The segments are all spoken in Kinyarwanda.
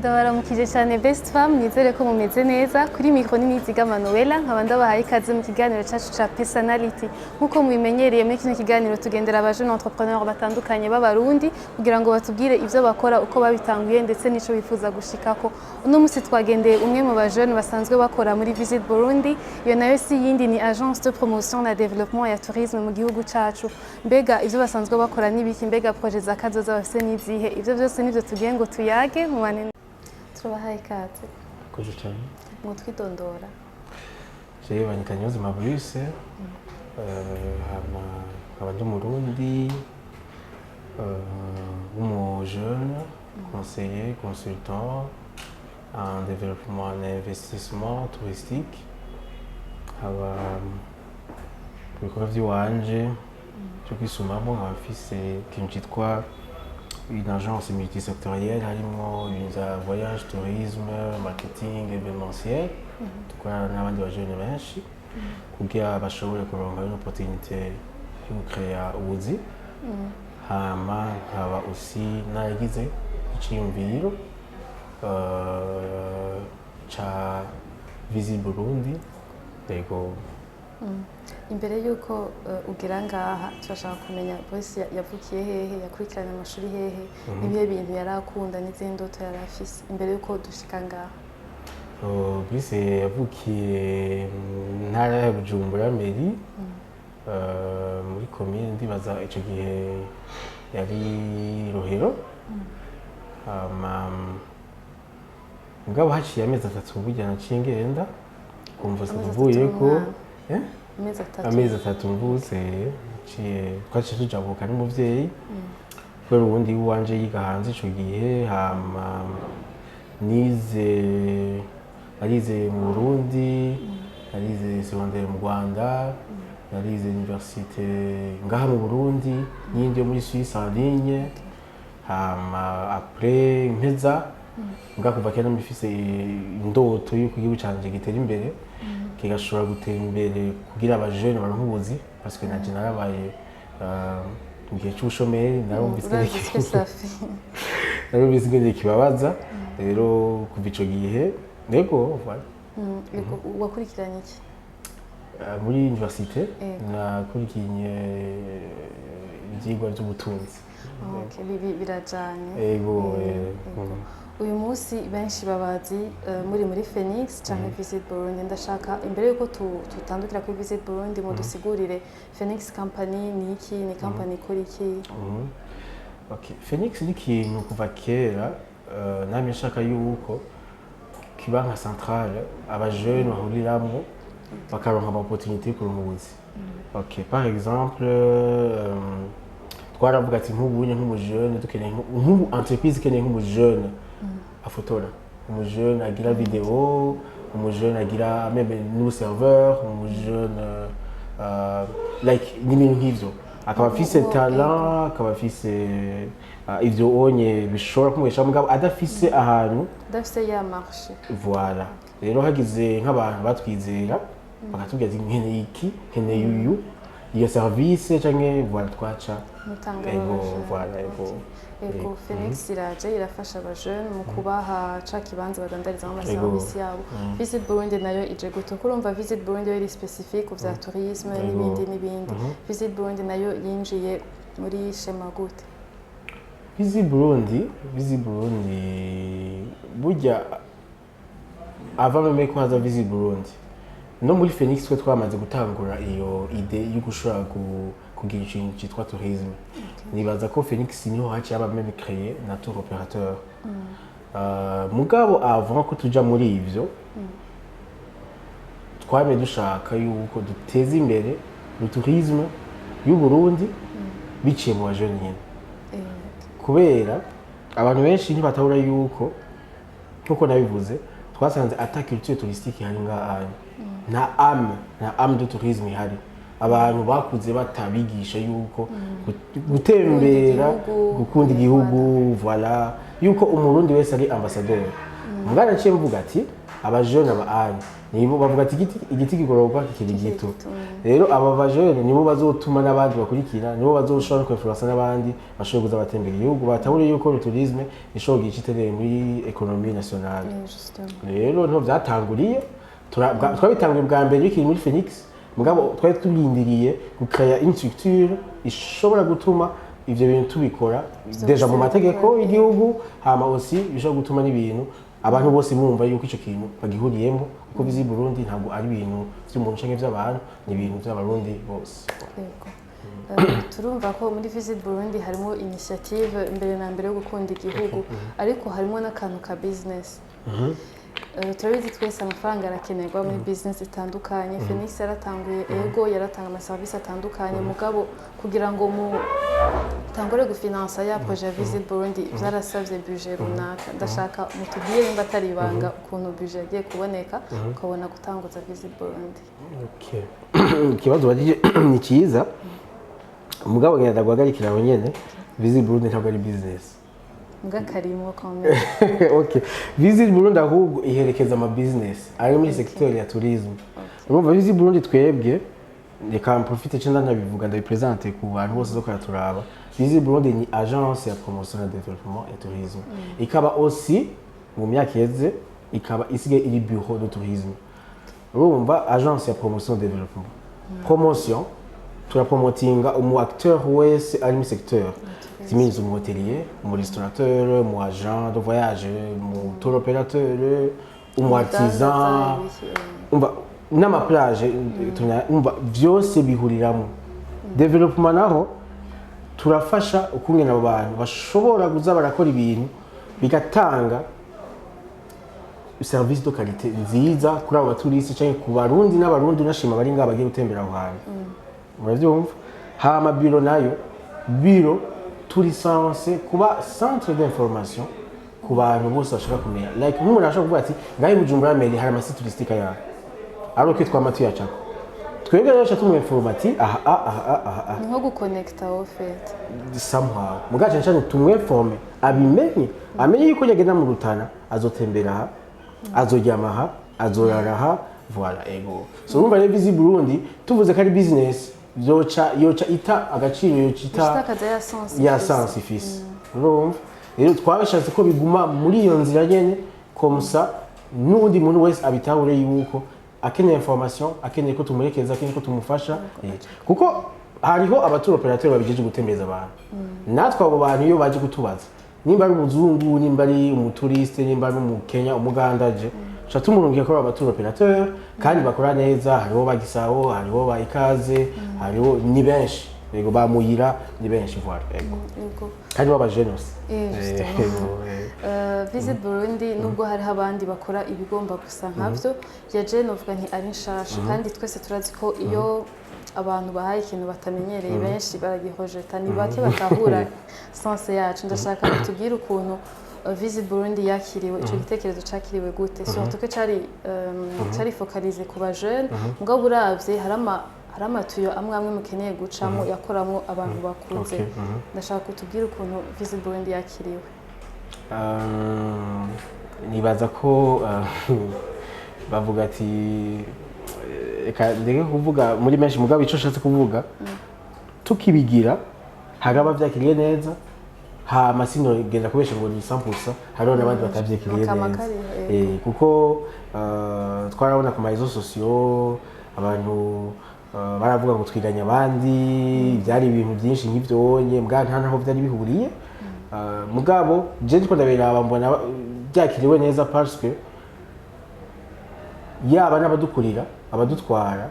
Ndabaramukije cyane Best Fam, nizere ko mumeze neza. Kuri mikro ni Niziga Manuela, nkaba ndabahaye ikaze mu kiganiro cyacu ca Personality. Nkuko mubimenyereye muri kino kiganiro tugendera abajeune entrepreneur batandukanye b'abarundi kugira ngo batubwire ivyo bakora, uko babitanguye ndetse n'ico bifuza gushikako. Uno musi twagendeye umwe mu bajeune basanzwe bakora muri Visit Burundi, iyo nayo si yindi ni agence de promotion na développement ya tourisme mu gihugu cacu. Mbega ivyo basanzwe bakora n'ibiki, mbega projet za kazoza bafise n'izihe? Ivyo vyose nivyo tugiye ngo tuyage mu banene. Turabahaye ikaze. Koje cyane. Mutwidondora. Je banyita Niyonzima Bruce. Nkaba ndi Murundi, jeune, conseiller, consultant en développement et investissement touristique. Nkaba ku bikorwa by'iwanje cyo kwisumamo nkaba mfise ikintu cyitwa une agence multisectorielle harimo ibintu voyage, tourisme, marketing, événementiel. Tukorana n'abandi bajeune benshi kugira bashobore kuronka une opportunité yo gucrea ubuzi. Hama nkaba aussi nagize iciyumviro ca Visit Burundi. Yego. Imbere yuko ugira ngaha turashaka kumenya Boyce yavukiye hehe, yakurikirana amashuri hehe, ibihe bintu yarakunda n'izindi ndoto yarafise imbere yuko dushika ngaha. Boyce yavukiye mu ntara ya Bujumbura Meri, muri commune ndibaza ico gihe yari Rohero. Mugabo haciye amezi 3 burya naciye ngenda kumva mvuyeko amezi 3 mvutse twaciye tujabuka n'umuvyeyi kubera ubundi wanje yiga hanze ico gihe. Hama narize mu Burundi, narize secondaire mu Rwanda, narize université ngaha mu Burundi n'indi yo muri Suisse en ligne. Hama après mpeza kuva kera mbifise indoto yuko igihugu canje gitera imbere, kigashobora gutera imbere kugira abajeune baronke ubuzi, parce que naje narabaye mu gihe c'ubushomeri narumvise ingene kibabaza. Rero kuva ico gihe nego wakurikiranye iki muri université? Nakurikiranye ivyigwa vy'ubutunzi. Birajanye. Ego. Uyu munsi benshi babazi muri Phoenix cyangwa Visit Burundi. Ndashaka imbere yuko tutandukira kuri Visit Burundi mu dusigurire Phoenix company ni iki, ni company ikora iki? Okay, Phoenix ni ikintu kuva kera namye nshaka yuko kiba nka centrale abajeune bahuriramwo bakaronka opportunité yo kuronka ubuzi. Okay, par exemple twaravuga ati nk'ubunye nk'umujeune dukeneye nk'ubu entreprise ikeneye nk'umujeune afotora, umujeune agira video, umujeune agira même nous serveur, umujeune like n'ibintu nk'ivyo akaba afise talent, akaba afise ivyo onye bishobora kumuhesha mugabo adafise ahantu adafise ya marché. Voilà. Rero hagize nk'abantu batwizera bakatubwira ati nkeneye iki, nkeneye uyu iyo service canke voilà twaca Ego Phoenix iraje irafasha abajeune mu kubaha ca kibanza badandarizamo amaserivisi yabo. Visit Burundi nayo ije gute? Kurumva Visit Burundi yari specifique vya tourisme n'ibindi. Visit Burundi nayo yinjiye muri shema gute? Visit Burundi burya avant même ko haza Visit Burundi no muri Phoenix twe twamaze gutangura iyo ide yo gushobora kugira ikintu cyitwa tourisme. Nibaza ko Phoenix niho haciye aba même créer na tour opérateur. Mugabo avant ko tuja muri ivyo twame dushaka yuko duteza imbere le tourisme y'u Burundi biciye mu bajeune nyene. Kubera abantu benshi ntibatahura yuko nkuko nabivuze twasanze ata culture touristique hari ngaha, na âme de tourisme ihari. Abantu bakuze batabigisha yuko gutembera, gukunda igihugu, voilà, yuko umurundi wese ari ambassadeur. Mugana ciye mvuga ati abajeune nibo bavuga ati igiti kigororwa kikiri gito. Rero aba bajene nibo bazotuma n'abandi bakurikira, nibo bazoshobora kwefurasa n'abandi bashobora kuza batembera igihugu batabure yuko tourisme ishobora kugira iterambere muri economie nationale. Rero nto byatanguriye twabitanguye bwa mbere bikiri muri Phoenix, mugabo twari tubindiriye gukaya une structure ishobora gutuma ivyo bintu tubikora deja mu mategeko y'igihugu, hama aussi bishobora gutuma n'ibintu abantu bose bumva yuko ico kintu bagihuriyemo, kuko Visit Burundi ntabwo ari ibintu vy'umuntu canke vy'abantu, ni ibintu vy'abarundi bose. Turumva ko muri Visit Burundi harimo initiative mbere na mbere yo gukunda igihugu, ariko harimo n'akantu ka business. Turabizi twese amafaranga arakenerwa muri business itandukanye. Phoenix yaratanguye ego yaratanga amaservice atandukanye, mugabo kugira ngo mu tangore gufinansa ya projet ya Visit Burundi byarasavye budget runaka. Ndashaka mutubwire nimba atari ibanga ukuntu budget yagiye kuboneka ukabona gutanguza Visit Burundi. Okay. Ikibazo bagije ni cyiza, mugabo ngenda guhagarikira aho nyene. Visit Burundi ntabwo ari business. Mga karimo komeye. Okay. Visit Burundi ahubwo iherekeza ama business ari muri secteur ya tourisme. Urumva Visit Burundi twebwe reka profite cyenda ndabivuga ndabipresente ku bantu bose zo karaturaba. Visit Burundi ni agence ya promotion et développement et tourisme. Ikaba aussi mu myaka yeze ikaba isigaye iri bureau de tourisme. Urumva agence ya promotion et développement. Promotion turapromotinga umu acteur wese ari mu secteur. Timiza umu hotelier, umu restaurateur, umu agent de voyage, umu tour opérateur, umu artisan, n'ama plage, byose bihuriramo. Development naho turafasha ukungena abo bantu bashobora kuza barakora ibintu bigatanga service de qualité nziza kuri abo baturisi cyangwa ku barundi n'abarundi nashima bari ngaho bagiye gutembera aho hantu. Murabyumva? Hama biro nayo biro turi sanse kuba centre d'information ku bantu bose bashaka kumenya, like nk'umuntu ashaka kuvuga ati ngaho Bujumbura meri hari ama site touristique yaho ari uko twama tuyacako twebwe rero tumwe informati ni nko guconnecta au fait somehow mugaje cyane tumwe forme abimenye amenye yuko yagenda mu Rutana azotembera aha azoryama aha azorara voilà ego. So urumva rero Visit Burundi tuvuze ko ari business yoca ita agaciro yoca ya sense ifise. Urumva rero twabashatse ko biguma muri iyo nzira nyene komsa n'undi muntu wese abitahure yuko akeneye information, akeneye ko tumurekeza, akeneye ko tumufasha, kuko hariho abatura operateur babijeje gutembereza abantu. Natwe abo bantu iyo baje kutubaza nimba ari umuzungu, nimba ari umuturiste, nimba ari mu Kenya, umugandaje cha tumurungiye ko abatura operateur kandi bakora neza. Hariho bagisabo, hariho bayikaze, hariho ni benshi yego bamuyira ni benshi voilà yego kandi baba jeunesse. Visit Burundi nubwo hari abandi bakora ibigomba gusa nkavyo ya Jane uvuga nti ari nshasha kandi twese turazi ko iyo abantu bahaye ikintu batamenyereye benshi baragihojeta ni bake batahura sense yacu. Ndashaka kutubwira ukuntu Visit Burundi yakiriwe, ico gitekerezo cakiriwe gute, surtout ko cari focalize ku ba jeune mugabo uravye hari amatuyo amwe mukeneye gucamo yakoramo abantu bakuze. Ndashaka kutubwira ukuntu Visit Burundi yakiriwe. Nibaza ko bavuga ati eka ndege kuvuga muri menshi mugabo ico shatse kuvuga tukibigira haraba vyakiriye neza hama sino genda kubesha ngo ni 100% hariho n'abandi batavyekiriye neza kuko twarabona ku marezo sociaux abantu baravuga ngo twiganya abandi byari ibintu byinshi nk'ivyonye mbwa nta naho byari bihuriye. Mugabo je ndiko ndabiraba mbona byakiriwe neza parce que yaba n'abadukurira abadutwara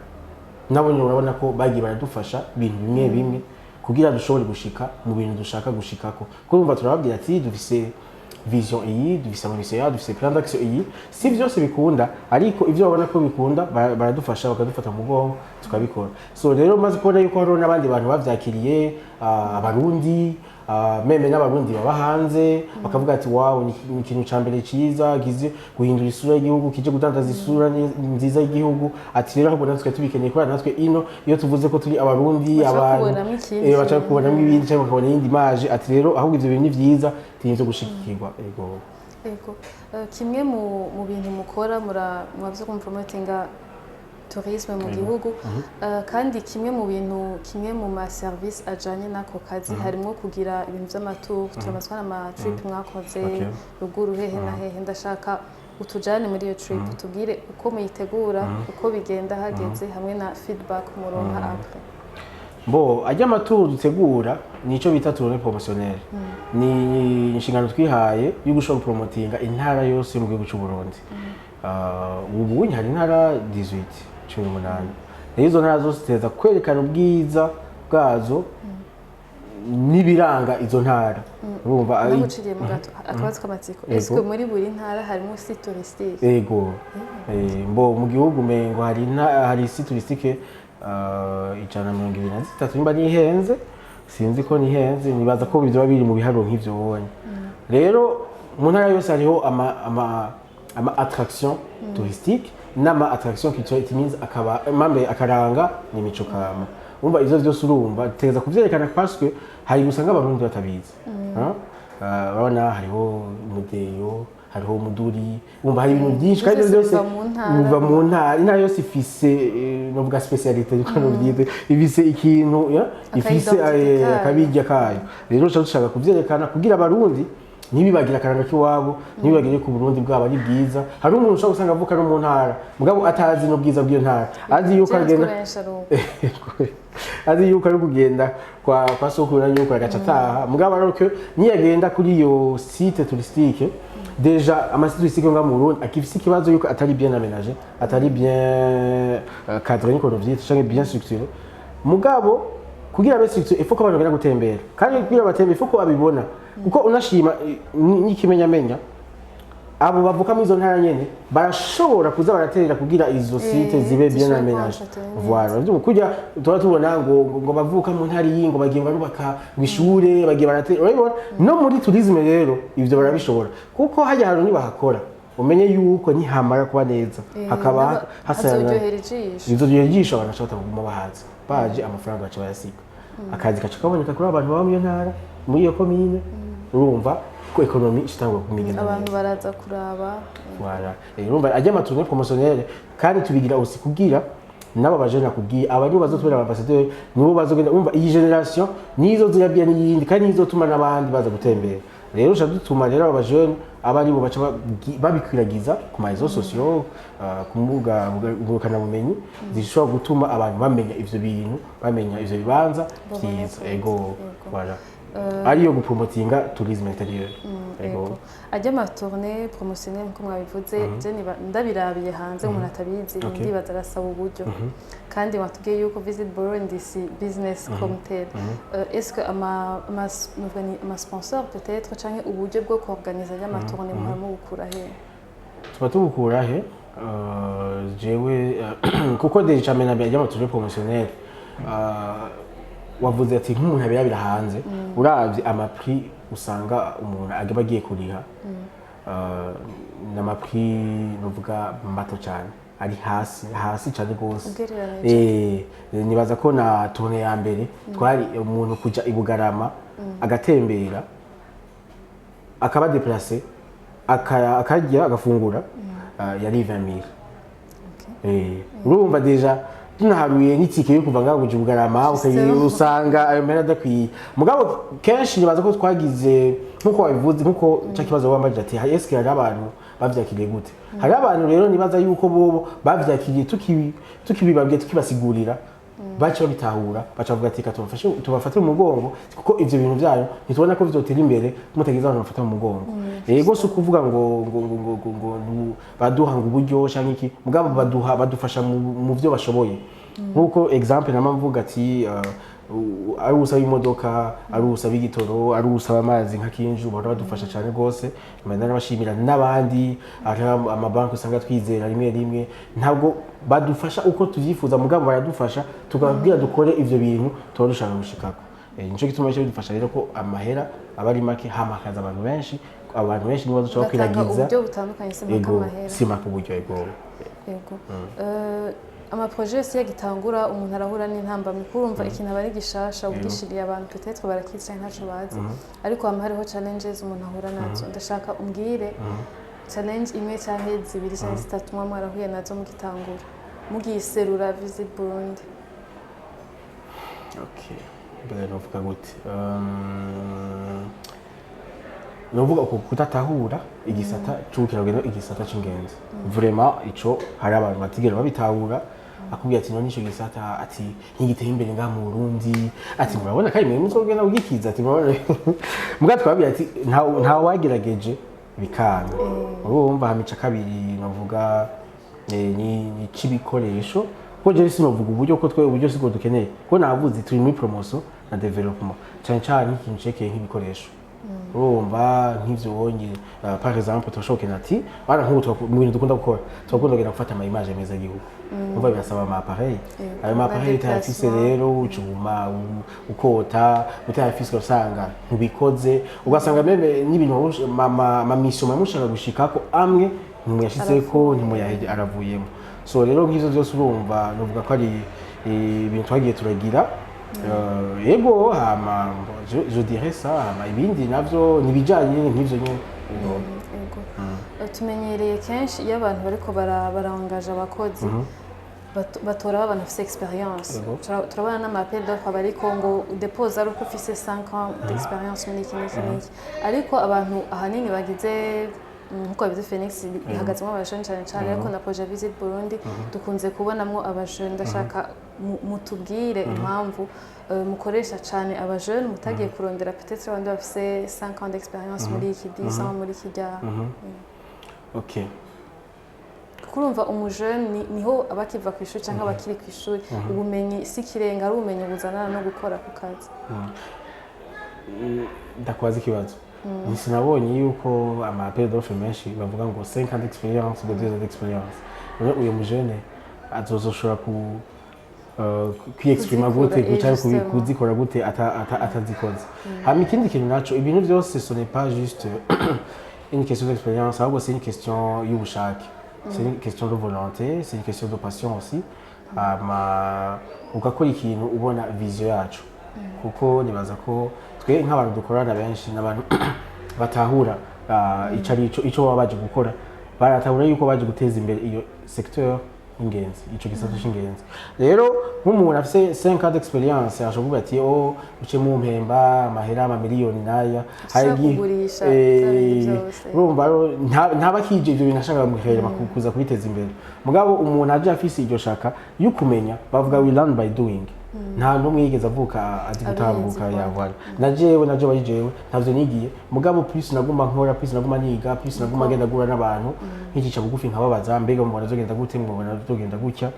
nabo urabona ko bagiye baradufasha ibintu bimwe bimwe kugira dushobore gushika mu bintu dushaka gushikako. Kuko umva turababwira ati dufise vision iyi, dufise ambition, dufise plan d'action iyi, si byose bikunda ariko ivyo babona ko bikunda baradufasha bakadufata mu bwonko tukabikora. So rero maze kubona yuko hariho n'abandi bantu bavyakiriye, abarundi, meme n'abarundi baba hanze bakavuga ati wow ni ikintu ca mbere ciza gize guhindura isura y'igihugu kije gudandaza isura nziza y'igihugu ati rero ahubwo natwe tubikeneye kubera natwe ino iyo tuvuze ko turi abarundi abantu baca kubonamo ibindi cyangwa bakabona iyindi image ati rero ahubwo ivyo bintu ni vyiza tinze gushikirwa ego kimwe mu bintu mukora murabyo kumpromotinga tourisme mu gihugu kandi kimwe mu ma service ajanye nako kazi harimo kugira ibintu by'amatour turamaswa n'ama trip mwakoze ruguru hehe na hehe ndashaka utujane muri iyo trip tubwire uko muyitegura uko bigenda hageze hamwe na feedback muronka après ajya amatour dutegura nico bita tournée promotionnelle ni inshingano twihaye yo gushobora promotinga intara yose mu gihugu cy'u Burundi ubu hari intara 18 18 izo ntara zose ziteza kwerekana ubwiza bwazo n'ibiranga izo ntara urumva aguciriye mu gato akabazo k'amatsiko est-ce muri buri ntara harimo site touristique yego mu gihugu mengo hari site touristique 123 nimba nihenze sinzi ko nihenze nibaza ko bizoba biri mu biharuro nk'ivyo wonye rero mu ntara yose hariho ama attraction touristique n'ama attraction culturelle means akaranga n'imico kama umva izo byose urumva tegeza kuvyerekana parce que hari gusanga abarundi batabizi urabona hariho umudeyo hariho umuduri umva hari ibintu byinshi kandi byose biva mu ntara yose ifise novuga specialité y'uko byite ifise ikintu ifise akabijya kayo rero dushaka kuvyerekana kugira abarundi nibibagira akaranga k'iwabo nibibagire ku Burundi bwabo ari bwiza hari umuntu ushaka gusanga avuka no mu ntara mugabo atazi no bwiza bw'iyo ntara azi yuko ari kugenda kwa sokuru yuko agaca ataha mugabo ariko niyagenda kuri iyo site touristique déjà ama site touristique nga mu Burundi akifise ikibazo yuko atari bien aménagé atari bien cadré niko novyita canke bien structuré mugabo kugira abe structuré il faut ko abantu bagenda gutembera kandi kugira batembera il faut ko babibona kuko unashima n'ikimenyamenya abo bavuka mu izo ntara nyene barashobora kuza baraterera kugira izo site zibe bien aménagé voilà ndimo kujya tubona ngo bavuka mu ntara yingo bagiye barubaka bishure bagiye baratera urabona no muri tourisme rero ivyo barabishobora kuko hajya haru ni bahakora umenye yuko ntihamara kuba neza hakaba hasana izo ijisho abantu bashobora kuguma bahaza baje amafaranga baca bayasiga akazi kaca kaboneka kuri abantu baba mu ntara muri iyo commune urumva ko economy ishitangwa kumigena abantu baraza kuraba voilà urumva ajya amatournée promotionnelle kandi tubigira aussi kugira nabo bajena kugira abari bazotubera ambassadeur nibo bazogenda urumva iyi generation nizo zirabya n'iyindi kandi nizo tuma nabandi baza gutembera rero dutuma rero abajene abari bo baca babikwiragiza ku ma réseaux sociaux kumuga ngurukana bumenyi zishobora gutuma abantu bamenya ivyo bintu bamenya ivyo bibanza byiza ego voilà ariyo gupromotinga tourisme intérieur ego ajya ama tournée promotionnelle nko mwabivuze je ndabirabiye hanze umuntu atabizi ndibaza arasaba uburyo kandi watubwiye yuko Visit Burundi si business comme tel est-ce que ama sponsor peut-être canke uburyo bwo kuorganiza ama tournée mu gukura he tuba tubukura he jewe kuko deja mena bijya ama tournée promotionnelle wavuze ati nk'umuntu abirabira hanze uravye amaprix usanga umuntu agaba agiye kuriha n'amaprix novuga mato cyane ari hasi cyane gose nibaza ko na tournée ya mbere twari umuntu kuja i Bugarama agatembera akaba déplacer akajya agafungura yari 20000 urumva deja tunaharuye n'itike yo kuva ngaho Bugarama usanga ayo mera adakwiye mugabo kenshi nibaza ko twagize nkuko wabivuze nkuko cya kibazo wambaje ati eske hari abantu bavyakiriye gute hari abantu rero nibaza yuko bobo bavyakiriye tukibibabwiye tukibasigurira baca bitahura baca bavuga ati katubafashe tubafatire mu mugongo kuko ivyo bintu byayo nitubona ko bizotera imbere mutagize abantu bafata mu mugongo yego so kuvuga ngo baduha ngo uburyo canke iki mugabo badufasha mu byo bashoboye nkuko example nama mvuga ati ari usaba imodoka ari usaba igitoro ari usaba amazi nka kinju bahora badufasha cyane gose imana n'abashimira n'abandi amabanki usanga twizera rimwe ntabwo badufasha uko tuvyifuza mugabo baradufasha tukabwira dukore ivyo bintu tubarushaka gushikako nico gituma cyo bidufasha rero ko amahera aba ari make hamakaza abantu benshi nibo bazoca bakwiragiza uburyo butandukanye simaka uburyo ego amaproje yose yagitangura umuntu arahura n'intambamyi kurumva ikintu aba ari gishasha ugishiriye abantu peut-être barakica ntaco bazi ariko hama hariho challenges umuntu ahura nazo ndashaka umbwire challenge imwe canke zibiri canke zitatu mwarahuye nazo mugitangura mugiserura Visit Burundi. Okay, mbere novuga gute novuga ko kutatahura igisata cy'ubukerarugendo igisata cy'ingenzi vraiment ico hari abantu batigera babitahura akubwira ati none ico gisata ati nkigiteye imbere nga mu Burundi ati murabona kandi mwe muzogenda ugikiza ati murabona muga twabwira ati nta wagerageje bikanga urumva hamica kabiri novuga ni cibikoresho ko je sinovuga uburyo ko twe uburyo siko dukeneye ko navuze turi muri promotion na development cyane cyane ikintu cekeye nk'ibikoresho urumva nk'ivyo wonye par exemple turashobora ati bana nk'ubu mu bintu dukunda gukora turakunda kugenda gufata ama image meza y'igihugu umva birasaba ama appareil ayo ma appareil utayafise rero ucuma ukota utayafise usanga ntubikoze ugasanga meme n'ibintu ma mission mamushaka gushikako amwe ntimuyashizeko ntimuyaheje aravuyemo so rero nk'ivyo byose urumva novuga ko ari ibintu twagiye turagira yego hama je dirais ça hama ibindi navyo nibijanye n'ivyo nyene tumenyereye kenshi iyo abantu bariko barangaje abakozi batora abantu bafise experience turabona n'amapel d'offre bariko ngo depose ari uko ufise 5 ans d'experience muri iki n'iki ariko abantu ahanini bagize nkuko bivuze Phoenix ihagazemo abajene cyane ariko na projet Visit Burundi dukunze kubonamwo abajene ndashaka mutubwire impamvu mukoresha cyane abajene mutagiye kurondera peut-être abandi bafise 5 ans d'expérience muri iki 10 ans muri kijya okay kurumva umujene niho abakiva ku ishuri cyangwa abakiri ku ishuri ubumenyi si kirenga ari ubumenyi buzanana no gukora ku kazi ndakwaza ikibazo sinabonye yuko amapel d'offre menshi bavuga ngo 5 ans d'expérience ou 2 ans d'expérience uyu mujene azozoshobora kwiexprima gute cyangwa kuzikora gute atazikoze hama ikindi kintu naco ibintu byose ce n'est pas juste une question d'expérience ahubwo c'est une question y'ubushake c'est une question de volonté c'est une question de passion aussi hama ugakora ikintu ubona vision yacu kuko nibaza ko twe nk'abantu dukorana benshi n'abantu batahura ico baba baje gukora baratahura yuko baje guteza imbere iyo secteur ingenzi ico gisata c'ingenzi rero nk'umuntu afise 5 ans d'expérience ashobora ati uce mu mpemba amahera amamiliyoni naya urumva ntabakije ibyo bintu ashaka guhera kuza kubiteza imbere mugabo umuntu aje afise iryo shaka yukumenya bavuga we learn by doing nta numwe yigeze avuka azi gutambuka yavana naje bayijewe ntavyo nigiye mugabo plus naguma nkora plus naguma niga plus naguma genda gura n'abantu nkikica bugufi nkababaza mbega mu bazogenda gute mu bazogenda gutya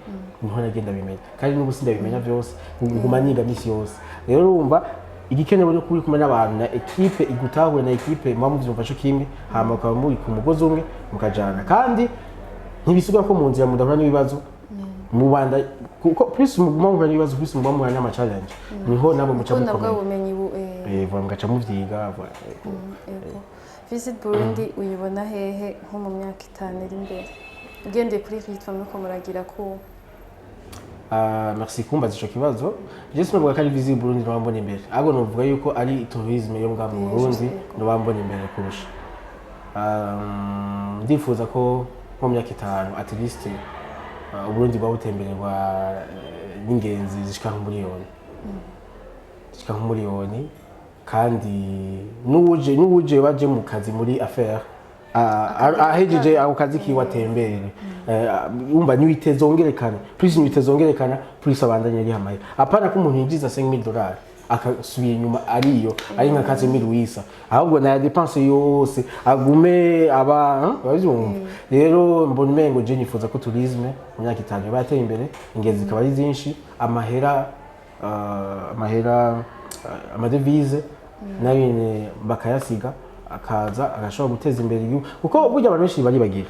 niho nagenda bimenya kandi n'ubu sindabimenya byose nguma niga misi yose rero urumva igikenewe no kuri kumwe n'abantu na equipe igutahure na equipe mwamuvyumva cyo kimwe hama ukaba muri ku mugozi umwe mukajana kandi ntibisiga ko mu nzira mudahura n'ibibazo mubanda kuko plus muguma n'ibibazo plus muguma n'ama challenge niho nabo muca mukomeye ubumenyi mugaca muvyiga Visit Burundi uyibona hehe nko mu myaka 5 iri imbere ugendeye kuri ryitwa nuko muragira ko merci kumbaza ico kibazo je sinovuga ko ari Visit Burundi no bambona imbere ahubwo novuga yuko ari tourisme yo mbwa mu Burundi no bambona imbere kurusha ndifuza ko mu myaka 5 at least Uburundi bwabutembererwa n'ingenzi zishika nk'umuriyoni kandi n'uje baje mu kazi muri affaire ahejeje ako kazi kiwatemberere umva niwitezongerekana plus abandanye ari hamaye apana ko umuntu yinjiza $5,000 akasubira inyuma ariyo ari nka kazi miruisa ahubwo na dépense yose agume bavyumva rero mbona mengo je nifuza ko tourisme mu myaka 5 bateye imbere ingenzi zikaba ari zinshi amahera amadevise nabine bakayasiga akaza agashobora guteza imbere igihugu kuko burya abantu benshi bari bagira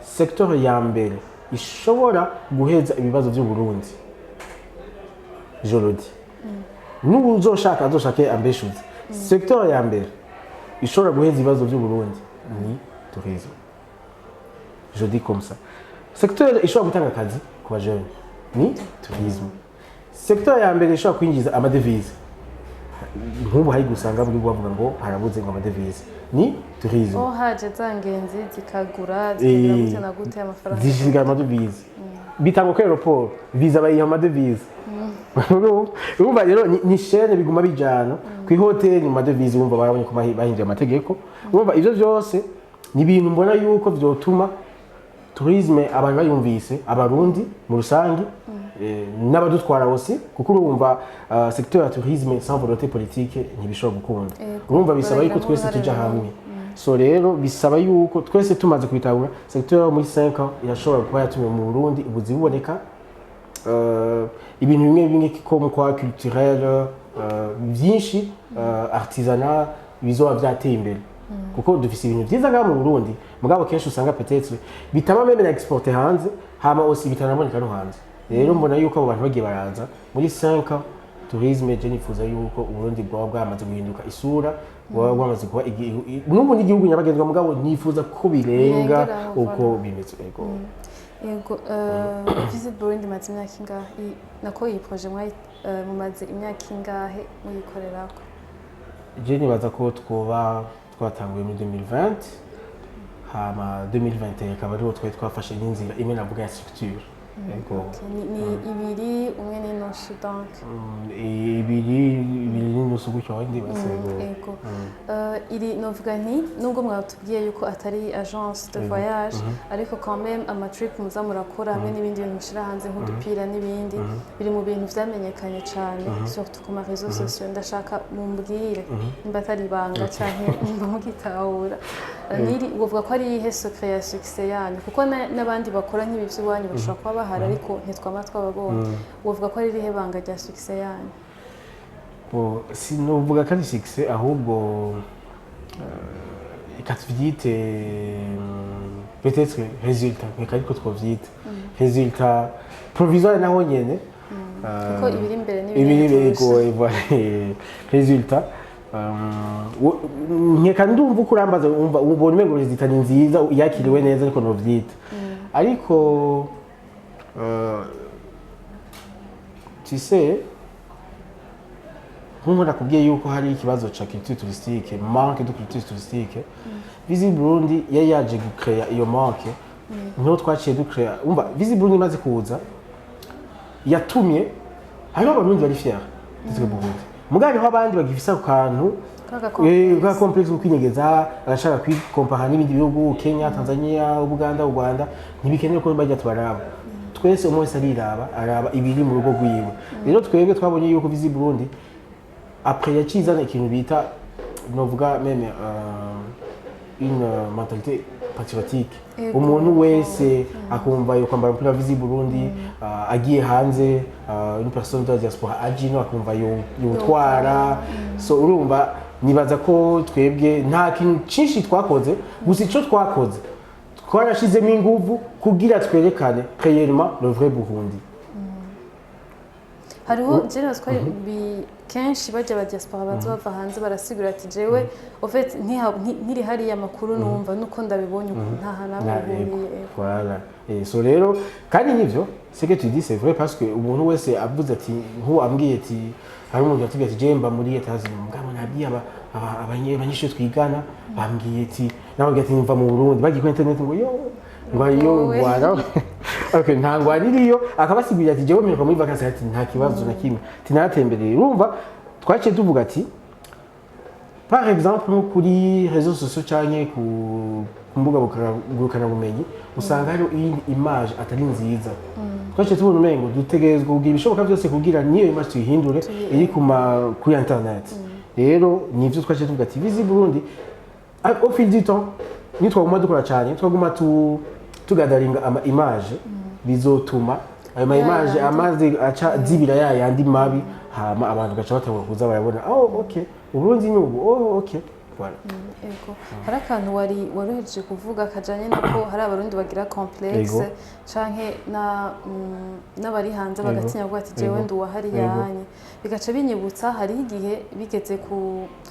secteur ya mbere ishobora guheza ibibazo by'u Burundi jorodi n'uzoshaka azoshake ambeshuze secteur ya mbere ishobora guheza ibibazo by'u Burundi ni tourisme. Je dis comme ça. Secteur ishobora gutanga akazi ku bajene ni tourisme. Secteur ya mbere ishobora kwinjiza amadevize, nk'ubu hari gusanga buri bavuga ngo harabuze ngo amadevize ni tourisme. haje za ngenzi zikagura zikagira gute na gute amafaranga zishiga amadevize bitanga ko aeroport visa bayiha amadevize. Urumva rero ni chaîne biguma bijana ku hoteli mu madevize, urumva barabonye ko bahinduye amategeko. Urumva ivyo byose ni ibintu mbona yuko vyotuma tourisme abantu bayumvise, abarundi mu rusangi n'abadutwara bose, kuko urumva secteur ya tourisme sans volonté politique ntibishobora gukunda. Urumva bisaba yuko twese tuja hamwe. So rero bisaba yuko twese tumaze kwitabura secteur muri 5 ans irashobora kuba yatumye mu Burundi ubuzi buboneka, ibintu bimwe bimwe comme quoi culturel, byinshi, artisanat bizoba byateye imbere, kuko dufise ibintu byiza ngaha mu Burundi, mugabo kenshi usanga peut-être bitama meme na exporter hanze, hama aussi bitanaboneka no hanze. Rero mbona yuko abo bantu bagiye baraza muri 5 ans tourisme je nifuza yuko Uburundi bwaba bwamaze guhinduka isura, bwaba bwamaze kuba n'ubu n'igihugu nyabagendwa, mugabo nifuza ko birenga uko bimeze. Yego, Visit Burundi maze imyaka ingahe nako iyi projet mumaze imyaka ingahe muyikorerako? Je nibaza ko twatanguye muri 2020, hama 2021 akaba ariho twari twafashe n'inzira imwe navuga ya structure. Ni ibiri umwe n'inusu donc ibiri n'inusu gutyo wandi basego. Iri novuga nti nubwo mwatubwiye yuko atari agence de voyage, ariko quand même amatrip muza murakora hamwe n'ibindi bintu mushira hanze nk'udupira n'ibindi biri mu bintu vyamenyekanye cyane surtout ku ma réseaux sociaux. Ndashaka mumbwire nimba atari ibanga canke nimba mugitahura niri uvuga ko ari ihe secret ya succès yanyu, kuko n'abandi bakora nk'ibi vy'iwanyu bashobora kuba bahari ariko ntitwama twababonye. Uvuga ko ari irihe banga rya succès yanyu? Sinovuga ko ari succès, ahubwo reka tuvyite peut-être résultat, reka ariko twovyita résultat provisoire naho nyene, kuko ibiri imbere n'ibiri résultat. Nkeka ndumva uko urambaza ubona umengo résultat ni nziza yakiriwe neza ariko novyita, ariko tu sais nk'uko nakubwiye yuko hari ikibazo ca culture touristique, manque de culture touristique. Visit Burundi yari yaje gucrea iyo manque, niho twaciye ducrea. Umva Visit Burundi imaze kuza yatumye hariho abarundi bari fier d'être Burundi, mugabo hariho abandi bagifise akantu ka complexe ko kwinyegeza, agashaka kwikompara n'ibindi bihugu, Kenya, Tanzania, Uganda, Rwanda, ntibikeneye ko bajya tubaraba. Twese umwe wese araba ibiri mu rugo rwiwe. Rero twebwe twabonye yuko Visit Burundi après yakizana ikintu bita novuga meme une mentalité patriotique. Umuntu wese akumva yuko kwambara umupira wa Visit Burundi, agiye hanze, une personne de la diaspora ajino akumva yutwara. So urumva nibaza ko twebwe nta kintu cinshi twakoze, gusa ico twakoze twarashizemo inguvu kugira twerekane réellement le vrai Burundi. Hariho jewe twari kenshi baje ba diaspora bazova hanze barasigura ati jewe en fait ntiri hari amakuru numva nuko ndabibonye nta hanamuburiye. Voilà. So rero kandi nivyo c'est que tu dis c'est vrai, parce que umuntu wese avuze ati nko ambwiye ati hari umuntu yatubwiye ati je mba muri Etats-Unis, mugabo nabwiye abanyeshuri twigana bambwiye ati nawe ati mva mu Burundi, bagiye ku internet ngo yo Rwanda. Okay, ntango aririyo akabasigurira ati jewe mperuka muri vacances, ati nta kibazo na kimwe, ati naratembereye. Urumva twaciye tuvuga ati par exemple kuri réseaux sociaux cyane ku mbuga ngurukana bumenyi usanga hari image atari nziza. Twaciye tubona umengo dutegerezwa kugira ibishoboka byose kugira niyo image tuyihindure iri kuri internet. Rero nivyo twaciye tuvuga ati Visit Burundi au fil du temps nitwaguma dukora cyane, twaguma tugadaringa ama image, bizotuma ayo ma image amaze aca zibira yandi mabi, hama abantu gaca batangura kuza barabona okay Uburundi n'ubu okay voilà. Ego hari akantu waruhejeje kuvuga kajanye nuko hari abarundi bagira complexe canke n'abari hanze bagatinya kuvuga ati jewe ndi uwahari yanye bigaca binyibutsa hari igihe bigeze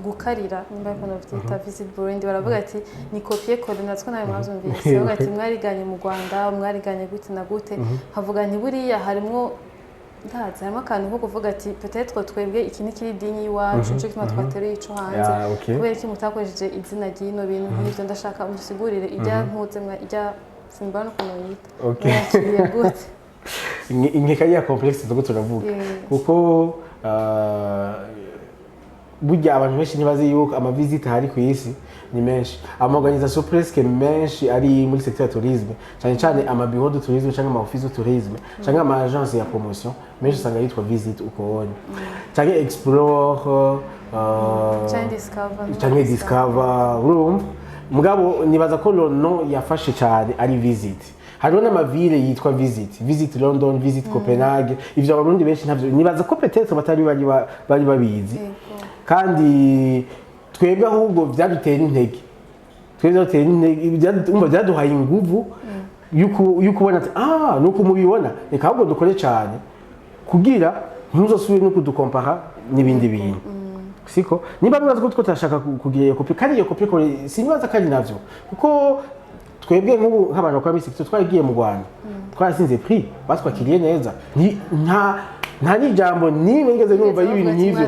gukarira nimba kono vyita visit Burundi baravuga ati ni copier code natwe nayo mwazumvise bavuga ati mwariganye mu Rwanda mwariganye gute na gute havuga nti buriya harimwo ndaza harimo akantu ko kuvuga ati peut-être twebwe iki ni kiri dinyi iwacu cyo kituma twateruye ico hanze kubera iki mutakoresheje izina ry'ino bintu nk'ivyo ndashaka musigurire ijya mpuze mwa ijya simba no kunoyita okay inkeka ya complexe zo turavuga kuko burya abantu benshi ntibazi yuko amavisite hari ku isi ni menshi amaorganisation presque menshi ari muri secteur ya tourisme cyane cyane amabureau de tourisme cyangwa amaoffice de tourisme cyangwa amaagence ya promotion menshi usanga yitwa visit ukobonye cyangwa explore cyangwa discover room mugabo nibaza ko no yafashe cyane ari visit hariho n'amavile yitwa visit London visit Copenhagen ivyo abarundi benshi ntavyo nibaza ko peut-être batari bari babizi kandi twebwe ahubwo byadutera intege byaduhaye inguvu y'ukubona ati nuko mubibona reka ahubwo dukore cyane kugira ntuzosubire no kudukompara n'ibindi bintu siko niba bibaza ko tutashaka kugira iyo kopi kandi iyo kopi sinibaza kandi navyo kuko twebwe nk'abantu bakora muri secteur twagiye mu Rwanda twarasinze prix batwakiriye neza nta n'ijambo nimwe ngeze numva y'ibintu nk'ivyo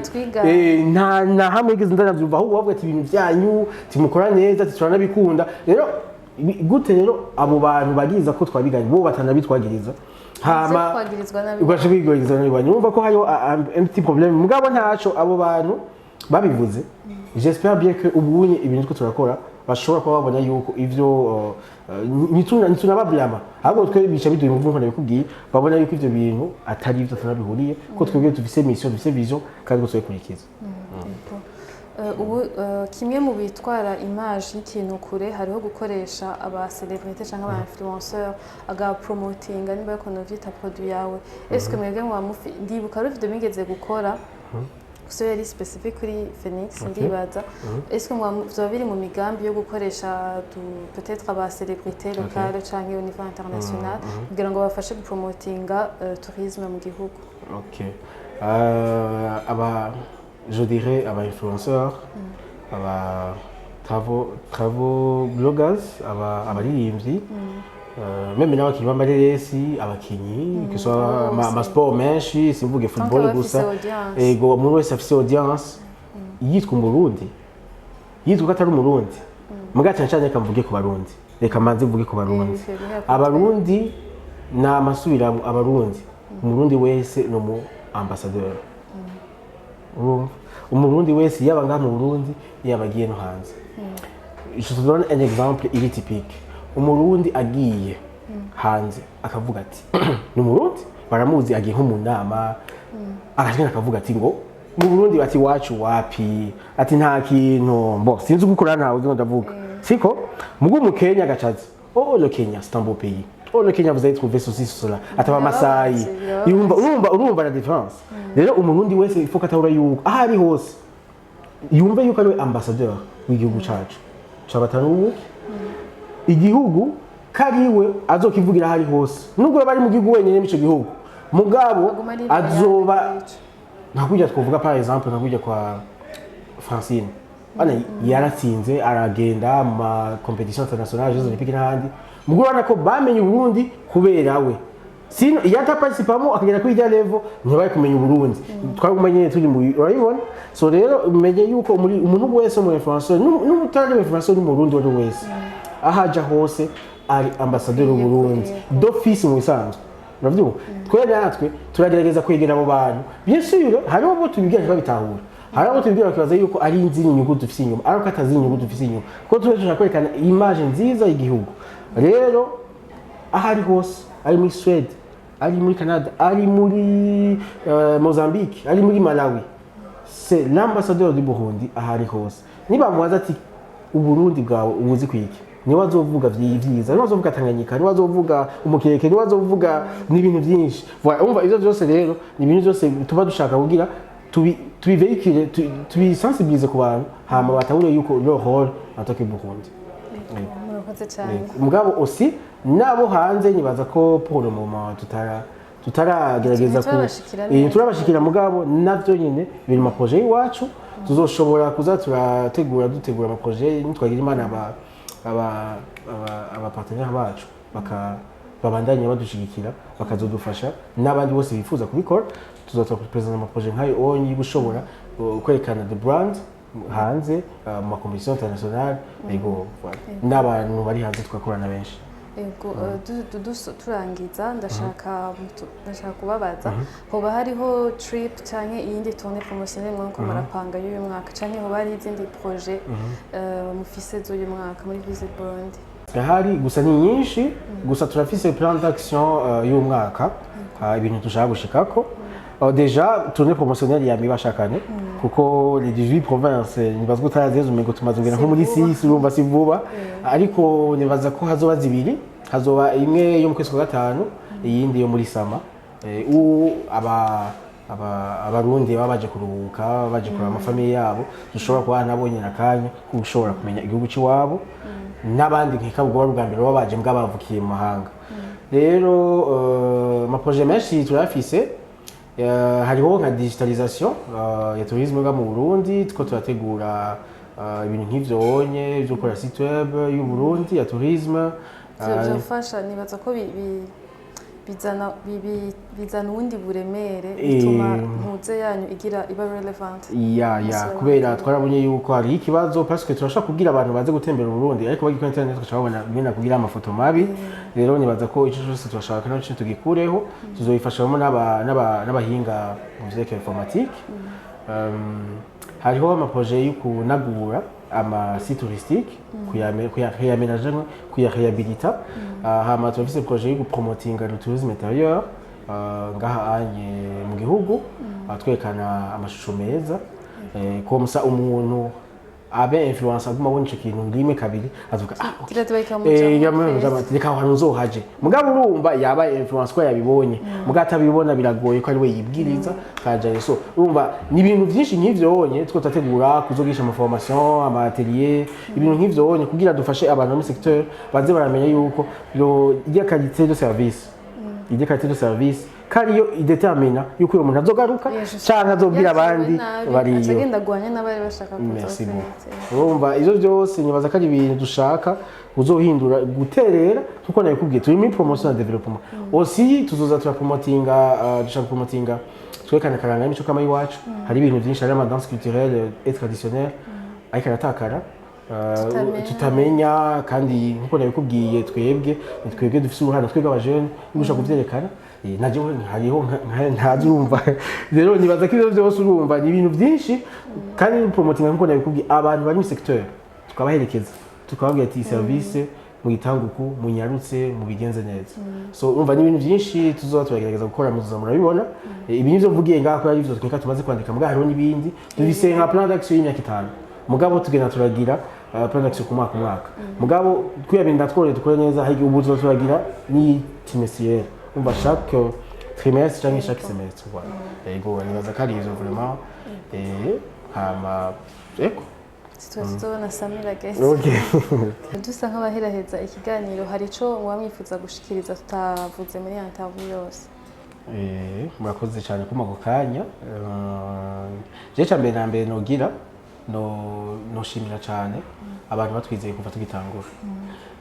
nta hamwe ngeze ndanavyumva ahubwo bavuga ati ibintu byanyu timukora neza turanabikunda rero gute rero abo bantu bagiza ko twabiganye bo batanabitwagiriza hama ugashobigiriza nabibanye numva ko hayo un petit problème mugabo ntaco abo bantu babivuze j'espère bien que ubunye ibintu twe turakora bashobora kuba babona yuko ivyo nituna bablama ahubwo twe bica biduye mu mvugo nabikubwiye babona yuko ivyo bintu atari ivyo tunabihuriye ko twebwe dufise mission dufise vision kandi ko twekurikiza ubu kimwe mu bitwara image y'ikintu kure hariho gukoresha aba celebrity cyangwa aba influenceur aga promoting niba yakono vyita produit yawe est-ce que mwebwe mwamufi ndibuka ro video migeze gukora so yari specific kuri Phoenix ndibaza est-ce que mwamuzo biri mu migambi yo gukoresha peut-être aba celebrity locale cyangwa au niveau international kugira ngo bafashe gupromotinga tourisme mu gihugu je dirais aba influenceurs aba travel bloggers abaririmbyi même n'abakinyi b'amareresi abakinyi que soit ma sport menshi simvuge football gusa ego umuntu wese afise audience yitwa umurundi yitwa atari umurundi mugaca cyane kamvuge ku barundi reka manze mvuge ku barundi abarundi na masubira abarundi umurundi wese no mu ambassadeur umurundi wese yaba ngaha mu Burundi yaba agiye no hanze je te donne un exemple il est typique umurundi agiye hanze akavuga ati ni umurundi baramuzi agiye nko mu nama akashika akavuga ati ngo mu Burundi bati wacu wapi ati nta kintu bo sinzi gukora ntawe uzi ndavuga siko mugu mu Kenya gacazi le Kenya c'est un beau pays le Kenya vous allez trouver ceci cela ataba Masai urumva la différence rero umurundi wese il faut katahura yuko ahari hose yumve yuko ari ambassadeur w'igihugu cacu cabatanu igihugu kariwe azokivugira ahari hose nubwo bari mu gihugu wenyene mico gihugu mugabo azoba nakujya twovuga par exemple nakujya kwa Francine bana yaratsinze aragenda mu competition internationale Jeux Olympiques n'ahandi mugurana ko bamenye Burundi kubera we sino yata participamo akagera kuri rya level ntibaye kumenya Burundi twagumanye turi mu urayibona so rero umenye yuko muri umuntu wese mu influencer n'umutari influencer mu Burundi wari wese ahaja hose ari ambassadeur w'u Burundi d'office mu isanzwe uravyumva twebwe natwe turagerageza kwegera abo bantu bien sûr hari abo tubigera babitahura hari abo tubigera bakibaza yuko ari inzini inyungu dufise inyuma ariko atazi inyungu dufise inyuma ko turashaka kwerekana image nziza y'igihugu rero ahari hose ari muri Sweden ari muri Canada ari muri Mozambique ari muri Malawi c'est l'ambassadeur du Burundi ahari hose niba mubaza ati uburundi bwawe ubuzi kwiki ni wazovuga vyiza ni wazovuga Tanganyika ni wazovuga umukeke ni wazovuga n'ibintu byinshi umva ivyo byose rero ni ibintu byose tuba dushaka kugira tubiveikire tubisensibilize ku bantu hama batabure yuko leur rôle en tant que Burundi. murakoze cyane Mugabo aussi nabo hanze nibaza ko pour le moment tutaragerageza turabashikira mugabo navyo nyine biri mu projet iwacu tuzoshobora kuza dutegura ama projet nitwagira imana aba partenaires bacu babandanye badushigikira bakazodufasha n'abandi bose bifuza kubikora tuzoza kupresenta ama projet nkayo onyi gushobora kwerekana the brand hanze mu makompetisiyo internationale ego n'abantu bari hanze twakorana benshi. Ego turangiza ndashaka kubabaza hoba hariho trip canke iyindi tournée promotionnelle mwanko marapanga y'uyu mwaka canke hoba hari izindi projet mufise z'uyu mwaka muri Visit Burundi? Hari gusa ni nyinshi gusa turafise plan d'action y'uyu mwaka ibintu dushaka gushikako. Déjà tournée promotionnelle ya mibashakane kuko les 18 provinces nibaza ko tarazezo mengo tumazongera nko muri 6 urumva si vuba ariko nibaza ko hazoba zibiri hazoba imwe yo mu kwezi kwa gatanu iyindi yo muri sama abarundi baba baje kuruhuka baje kuraba amafamiye yabo dushobora kuba nabonye nakanya kushobora kumenya igihugu cy'iwabo n'abandi nk'ikabwo bari ubwa mbere baba baje mbwa bavukiye mu mahanga. Rero ma projet menshi turafise hariho nka digitalisation ya tourisme mu Burundi two turategura ibintu nk'ivyo onye byo gukora site web y'u Burundi ya tourisme byafasha nibaza ko bizana ubundi buremere bituma impuze yanyu iba relevant kubera twarabonye yuko hari ikibazo parce que turashaka kubwira abantu baze gutembera mu Burundi ariko bagi ku internet tukabona bimena kugira amafoto mabi. Rero nibaza ko ico cyose turashaka no cyo tugikureho tuzoyifashamo n'abahinga mu vyerekeye informatique. Hariho ama projet yo kunagura ama site touristique kuyamenager kuyarehabilita hama turafise projet yo gupromotinga le tourisme intérieur ngaha anye mu gihugu twerekana amashusho meza comme ça umuntu abe influence aguma abona ico kintu rimwe kabiri azuka reka ahantu uzohaje mugabo urumva yaba influence ko yabibonye mugabo atabibona biragoye ko ari we yibwiriza kaja so urumva ni ibintu byinshi nk'ivyo onye two tategura kuzogisha ama formation ama atelier ibintu nk'ivyo onye kugira dufashe abantu mu secteur baze baramenya yuko iyo qualité de service kariyo idetermina yuko uyo muntu azogaruka canke azobwira abandi bariyo agenda guhanya n'abari bashaka kuza. Urumva ivyo byose nibaza ko ari ibintu dushaka uzohindura guterera kuko nayo kubwiye turi muri promotion and development aussi tuzoza dushaka promotinga twerekana karanga y'imico kama iwacu hari ibintu byinshi hari ama danse culturelle et traditionnelle ariko aratakara tutamenya kandi nkuko nabikubwiye twebwe dufise uruhare twebwe abajene gushaka kuvyerekana naje hariho ntazumva. Rero nibaza ko ivyo byose urumva ni ibintu byinshi kandi promoting nkuko nabikubwiye abantu bari mu secteur tukabaherekeza tukababwira ati service mu gitanguku mu nyarutse mu bigenze neza. So urumva ni ibintu byinshi tuzoza turagerageza gukora muzuza murabibona ibi nivyo mvugiye ngaho ko ari ivyo tweka tumaze kwandika mugabo hariho n'ibindi dufise nka plan d'action y'imyaka 5 mugabo tugenda turagira plan d'action ku mwaka mugabo kwiyabinda twore dukore neza hari ubu turagira ni trimestriel umva chaque trimestre cyangwa chaque semestre quoi. Ego nibaza ko ari ivyo vraiment hama eko tuzobona Samira guest. Dusa nk'abaheraheza ikiganiro hari ico wamwifuza gushikiriza tutavuze muri interview yose? Murakoze cyane kuma ko kanya je cyambere na mbere nogira no shimira cyane abantu batwizeye kuva tugitangura.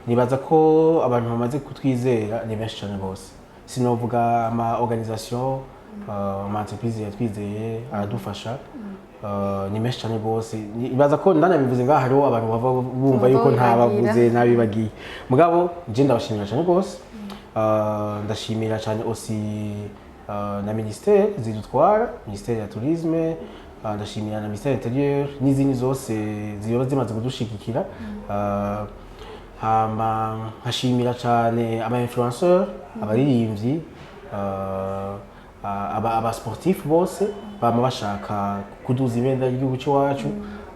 Nibaza ko abantu bamaze kutwizera ni benshi cyane bose sinovuga ama organisation ama entreprise yatwizeye aradufasha ni menshi cyane bose ibaza ko ndanabivuze ngaho hariho abantu bava bumva yuko ntabavuze nabibagiye mugabo je ndabashimira cyane bose ndashimira cyane aussi na ministère zidutwara ministère ya tourisme ndashimira na ministère intérieur n'izindi zose ziba zimaze kudushigikira hama nkashimira cyane aba influenceurs abaririmbyi aba sportif bose bama bashaka kuduza ibendera ry'igihugu cyacu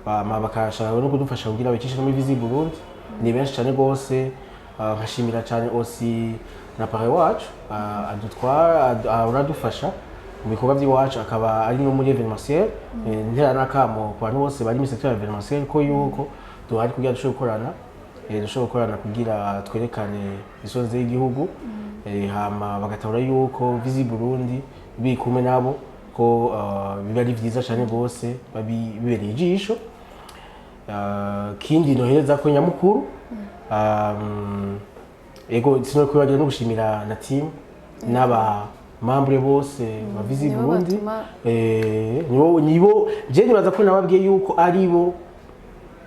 bama bakashaka no kudufasha kugira bicishe muri Visit Burundi ni benshi cyane gose nkashimira cyane aussi na pare wacu adutwara aradufasha mu bikorwa by'iwacu akaba ari no muri evenementiel ntera n'akamo ku bantu bose bari mu secteur evenementiel ko yuko duhari kugira dushobora gukorana kugira twerekane isoze y'igihugu hama bagatahura yuko Visit Burundi biri kumwe nabo ko biba ari vyiza cyane bose babibereye ijisho. Kindi nohereza ko nyamukuru ego sino kwibagira no gushimira na team n'aba membre bose ba Visit Burundi nibo je nibaza ko nababwiye yuko ari bo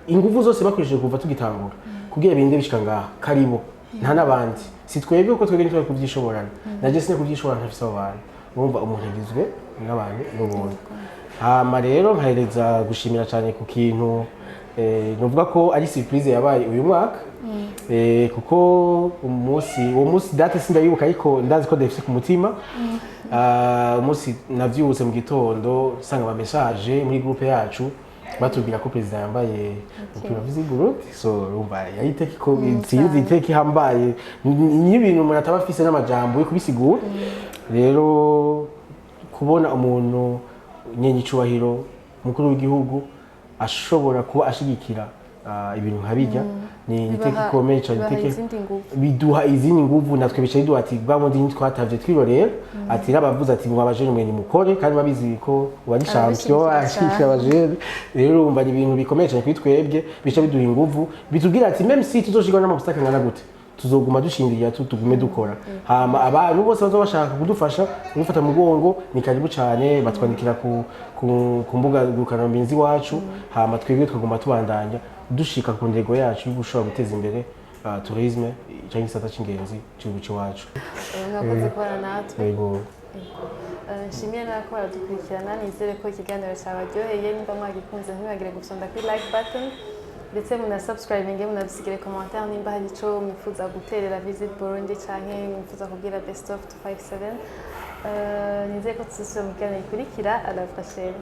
ingufu zose bakoresheje kuva tugitangura kugira binde bishika ngaha karibo nta nabandi si twebwe ko twebwe nitwe kuvyishoborana naje sine kuvyishoborana ntafise abantu urumva umuntu agizwe n'abantu n'ubundi. Hama rero nkahereza gushimira cyane ku kintu novuga ko ari surprise yabaye uyu mwaka kuko uwo munsi date sindayibuka ariko ndazi ko dafise ku mutima. Umunsi navyutse mu gitondo sanga ba message muri groupe yacu batubwira ko president yambaye umupira wa Visit Burundi, so urumva yayiteka ko itsinzi iteka ihambaye n'ibintu umuntu ataba afise n'amajambo yo kubisigura. Rero kubona umuntu nyenyicubahiro mukuru w'igihugu ashobora kuba ashigikira ibintu nkabijya ni iteka ikomeye cyane, biduha izindi nguvu natwe bicaye duha ati bwamundi twatavye twirorera ati rabavuze ati mwabajene mwe ni mukore kandi babizi ko wari champion ashikira abajene. Rero urumva ni ibintu bikomeye cyane kuri twebwe bica biduha inguvu bitubwira ati même si tuzoshigwa n'amabusaka ngana gute tuzoguma dushindira tugume dukora. Hama abantu bose bazo bashaka kudufasha gufata mu mugongo ni karibu cyane batwandikira ku mbuga ngurukanabumenyi wacu. Hama twebwe twaguma tubandanya dushika ku ndego yacu yo gushobora guteza imbere tourisme cyangwa isata cy'ingenzi cy'ubuci wacu. Mwakoze kubana natwe. Yego. Nshimiye nako baradukurikirana, nizere ko ikiganiro cyabaryoheye. Nimba mwagikunze ntibagire gusonda kuri like button ndetse muna subscribe munadusigire commentaire nimba hari ico mwifuza guterera Visit Burundi canke mwifuza kubwira best of 257. Nizere ko tuzosubira mu kiganiro gikurikira. À la prochaine.